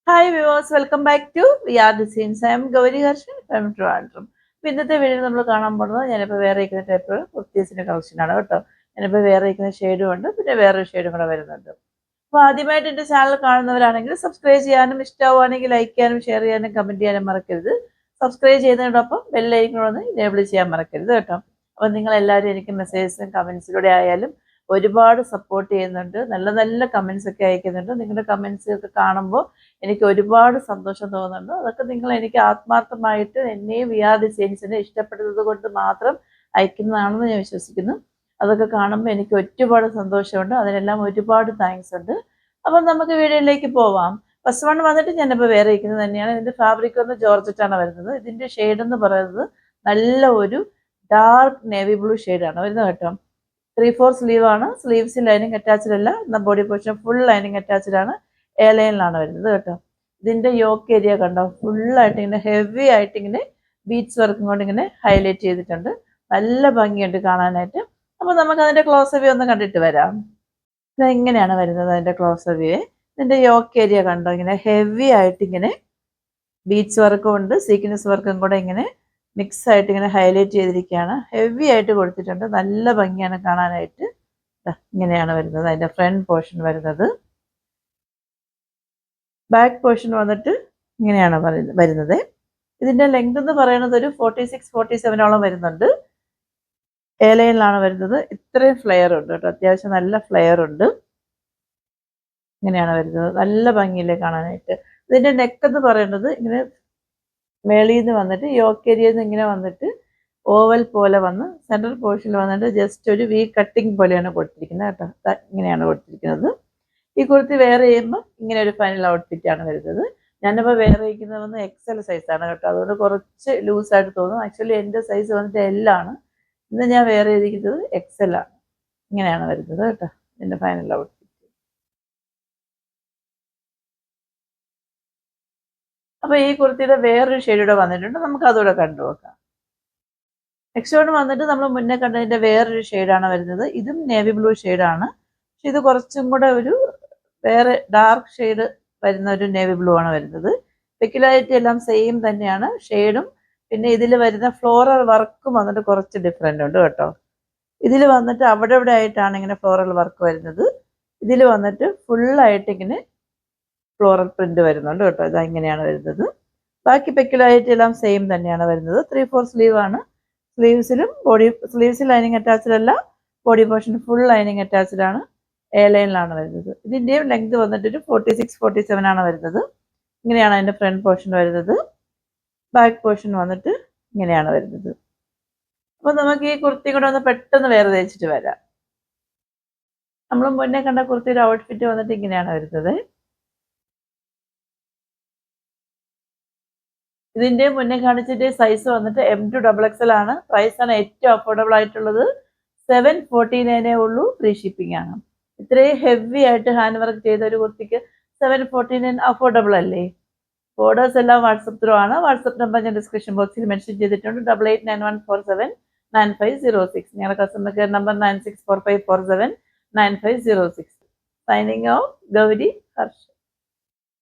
Hi viewers, welcome back to V R designs. I'm Gauri Harshan from Trivandrum. അപ്പോൾ ഇന്നത്തെ video നമ്മൾ കാണാൻ പോകുന്നത് ഞാനിപ്പോൾ വേറെ ഇരിക്കുന്ന ടൈപ്പ് കുർത്തീസിൻ്റെ കളക്ഷനാണ് കേട്ടോ. ഞാനിപ്പോൾ വേറെ ഇരിക്കുന്ന ഷെയ്ഡും ഉണ്ട്, പിന്നെ വേറൊരു ഷെയ്ഡും കൂടെ വരുന്നുണ്ട്. അപ്പോൾ ആദ്യമായിട്ട് എൻ്റെ ചാനൽ കാണുന്നവരാണെങ്കിൽ സബ്സ്ക്രൈബ് ചെയ്യാനും, ഇഷ്ടമാവുകയാണെങ്കിൽ ലൈക്ക് ചെയ്യാനും, ഷെയർ ചെയ്യാനും, കമൻറ്റ് ചെയ്യാനും മറക്കരുത്. സബ്സ്ക്രൈബ് ചെയ്യുന്നതിനോടൊപ്പം ബെല്ലൈക്കണൊന്ന് എനേബിൾ ചെയ്യാൻ മറക്കരുത് കേട്ടോ. അപ്പോൾ നിങ്ങളെല്ലാവരും എനിക്ക് മെസ്സേജസും കമൻസിലൂടെ ആയാലും ഒരുപാട് സപ്പോർട്ട് ചെയ്യുന്നുണ്ട്, നല്ല നല്ല കമൻസ് ഒക്കെ അയക്കുന്നുണ്ട്. നിങ്ങളുടെ കമൻസ് ഒക്കെ കാണുമ്പോൾ എനിക്ക് ഒരുപാട് സന്തോഷം തോന്നുന്നുണ്ട്. അതൊക്കെ നിങ്ങൾ എനിക്ക് ആത്മാർത്ഥമായിട്ട് എന്നെയും വി ആർ ഡിസൈൻസിനെ ഇഷ്ടപ്പെടുന്നത് കൊണ്ട് മാത്രം അയക്കുന്നതാണെന്ന് ഞാൻ വിശ്വസിക്കുന്നു. അതൊക്കെ കാണുമ്പോൾ എനിക്ക് ഒരുപാട് സന്തോഷമുണ്ട്. അതിനെല്ലാം ഒരുപാട് താങ്ക്സ് ഉണ്ട്. അപ്പം നമുക്ക് വീഡിയോയിലേക്ക് പോവാം. ഫസ്റ്റ് വൺ വന്നിട്ട് ഞാനിപ്പോൾ വേറെ ഇരിക്കുന്നത് തന്നെയാണ്. ഇതിൻ്റെ ഫാബ്രിക് ഒന്ന് ജോർജറ്റാണ് വരുന്നത്. ഇതിൻ്റെ ഷെയ്ഡ് എന്ന് പറയുന്നത് നല്ല ഒരു ഡാർക്ക് നേവി ബ്ലൂ ഷെയ്ഡാണ് വരുന്നത് കേട്ടോ. 3/4 സ്ലീവ് ആണ്. സ്ലീവ്സ് ലൈനിങ് അറ്റാച്ച്ഡ് അല്ല, എന്നാൽ body portion full lining attached ആണ്. എ ലൈനിലാണ് വരുന്നത് കേട്ടോ. ഇതിൻ്റെ യോക്ക് ഏരിയ കണ്ടോ, ഫുള്ളായിട്ട് ഇങ്ങനെ ഹെവി ആയിട്ട് ഇങ്ങനെ ബീഡ്സ് വർക്കും കൊണ്ട് ഇങ്ങനെ ഹൈലൈറ്റ് ചെയ്തിട്ടുണ്ട്. നല്ല ഭംഗിയുണ്ട് കാണാനായിട്ട്. അപ്പോൾ നമുക്ക് അതിൻ്റെ ക്ലോസ് വ്യൂ ഒന്ന് കണ്ടിട്ട് വരാം. ഇത് ഇങ്ങനെയാണ് വരുന്നത് അതിൻ്റെ ക്ലോസ് വ്യൂ. ഇതിൻ്റെ യോക്ക് ഏരിയ കണ്ടോ, ഇങ്ങനെ ഹെവി ആയിട്ട് ഇങ്ങനെ ബീഡ്സ് വർക്കും ഉണ്ട്, സീക്വൻസ് വർക്കും കൂടെ ഇങ്ങനെ മിക്സ് ആയിട്ട് ഇങ്ങനെ ഹൈലൈറ്റ് ചെയ്തിരിക്കുകയാണ്. ഹെവി ആയിട്ട് കൊടുത്തിട്ടുണ്ട്, നല്ല ഭംഗിയാണ് കാണാനായിട്ട്. ഇങ്ങനെയാണ് വരുന്നത് അതിൻ്റെ ഫ്രണ്ട് പോർഷൻ വരുന്നത്. ബാക്ക് പോർഷൻ വന്നിട്ട് ഇങ്ങനെയാണ് വരുന്നത്. ഇതിൻ്റെ ലെങ്ത് എന്ന് പറയുന്നത് ഒരു 46-47 വരുന്നുണ്ട്. എ ലൈനിലാണ് വരുന്നത്. ഇത്രയും ഫ്ലെയർ ഉണ്ട് കേട്ടോ, അത്യാവശ്യം നല്ല ഫ്ലെയർ ഉണ്ട്. ഇങ്ങനെയാണ് വരുന്നത്, നല്ല ഭംഗിയില്ലേ കാണാനായിട്ട്. ഇതിൻ്റെ നെക്ക് എന്ന് പറയുന്നത് ഇങ്ങനെ മേളിൽ നിന്ന് വന്നിട്ട് യോക്ക് ഏരിയയിൽ നിന്ന് ഇങ്ങനെ വന്നിട്ട് ഓവൽ പോലെ വന്ന് സെൻട്രൽ പോർഷനിൽ വന്നിട്ട് ജസ്റ്റ് ഒരു വി കട്ടിങ് പോലെയാണ് കൊടുത്തിരിക്കുന്നത് കേട്ടോ. ഇങ്ങനെയാണ് കൊടുത്തിരിക്കുന്നത്. ഈ കുർത്തി വെയർ ചെയ്യുമ്പോൾ ഇങ്ങനെ ഒരു ഫൈനൽ ഔട്ട്ഫിറ്റാണ് വരുന്നത്. ഞാനിപ്പോൾ വെയർ ചെയ്യിക്കുന്നത് വന്ന് എക്സൽ സൈസാണ് കേട്ടോ, അതുകൊണ്ട് കുറച്ച് ലൂസായിട്ട് തോന്നും. ആക്ച്വലി എൻ്റെ സൈസ് വന്നിട്ട് എൽ ആണ്. ഇന്ന് ഞാൻ വെയർ ചെയ്തിരിക്കുന്നത് എക്സൽ ആണ്. ഇങ്ങനെയാണ് വരുന്നത് കേട്ടോ എൻ്റെ ഫൈനൽ ഔട്ട്ഫിറ്റ്. അപ്പോൾ ഈ കുർത്തിയുടെ വേറൊരു ഷെയ്ഡൂടെ വന്നിട്ടുണ്ട്, നമുക്ക് അതുകൂടെ കണ്ടു നോക്കാം. നെക്സ്റ്റ് വൺ വന്നിട്ട് നമ്മൾ മുന്നേ കണ്ടതിൻ്റെ വേറൊരു ഷെയ്ഡാണ് വരുന്നത്. ഇതും നേവി ബ്ലൂ ഷെയ്ഡാണ്, പക്ഷെ ഇത് കുറച്ചും കൂടെ ഒരു വേറെ ഡാർക്ക് ഷെയ്ഡ് വരുന്ന ഒരു നേവി ബ്ലൂ ആണ് വരുന്നത്. പെക്യുലാരിറ്റി എല്ലാം സെയിം തന്നെയാണ്, ഷെയ്ഡും പിന്നെ ഇതിൽ വരുന്ന ഫ്ലോറൽ വർക്കും വന്നിട്ട് കുറച്ച് ഡിഫറെൻ്റ് ഉണ്ട് കേട്ടോ. ഇതിൽ വന്നിട്ട് അവിടെ ഇവിടെ ആയിട്ടാണ് ഇങ്ങനെ ഫ്ലോറൽ വർക്ക് വരുന്നത്. ഇതിൽ വന്നിട്ട് ഫുള്ളായിട്ട് ഇങ്ങനെ ഫ്ലോറൽ പ്രിന്റ് വരുന്നുണ്ട് കേട്ടോ. ഇതാ ഇങ്ങനെയാണ് വരുന്നത്. ബാക്കി പെക്യുലാരിറ്റി എല്ലാം സെയിം തന്നെയാണ് വരുന്നത്. 3/4 സ്ലീവ് ആണ്. സ്ലീവ്സിൽ ലൈനിങ് അറ്റാച്ച്ഡ് അല്ല, body portion full lining attached ആണ്. എ ലൈനിലാണ് വരുന്നത്. ഇതിൻ്റെയും ലെങ്ത് വന്നിട്ടൊരു 46-47 ആണ് വരുന്നത്. ഇങ്ങനെയാണ് അതിൻ്റെ ഫ്രണ്ട് പോർഷൻ വരുന്നത്. ബാക്ക് പോർഷൻ വന്നിട്ട് ഇങ്ങനെയാണ് വരുന്നത്. അപ്പോൾ നമുക്ക് ഈ കുർത്തി കൂടെ ഒന്ന് പെട്ടെന്ന് വേറെ തേച്ചിട്ട് വരാം. നമ്മൾ മുന്നേ കണ്ട കുർത്തിയുടെ ഔട്ട്ഫിറ്റ് വന്നിട്ട് ഇങ്ങനെയാണ് വരുന്നത്. ഇതിൻ്റെ മുന്നേ കാണിച്ചിട്ട് സൈസ് വന്നിട്ട് M2XXL ആണ്. പ്രൈസ് ആണ് ഏറ്റവും അഫോർഡബിൾ ആയിട്ടുള്ളത്. 749 ഉള്ളൂ. ഫ്രീ ഷിപ്പിംഗ് ആണ്. ഇത്രയും ഹെവി ആയിട്ട് ഹാൻഡ് വർക്ക് ചെയ്ത ഒരു കുർത്തിക്ക് 749 അഫോർഡബിൾ അല്ലേ? ഓർഡേഴ്സ് എല്ലാം വാട്സപ്പ് ത്രൂ ആണ്. വാട്സപ്പ് നമ്പർ ഞാൻ ഡിസ്ക്രിപ്ഷൻ ബോക്സിൽ മെൻഷൻ ചെയ്തിട്ടുണ്ട്. 8891479506. ഞങ്ങളുടെ customer care number 9645479506. Signing off, Gauri Harsh.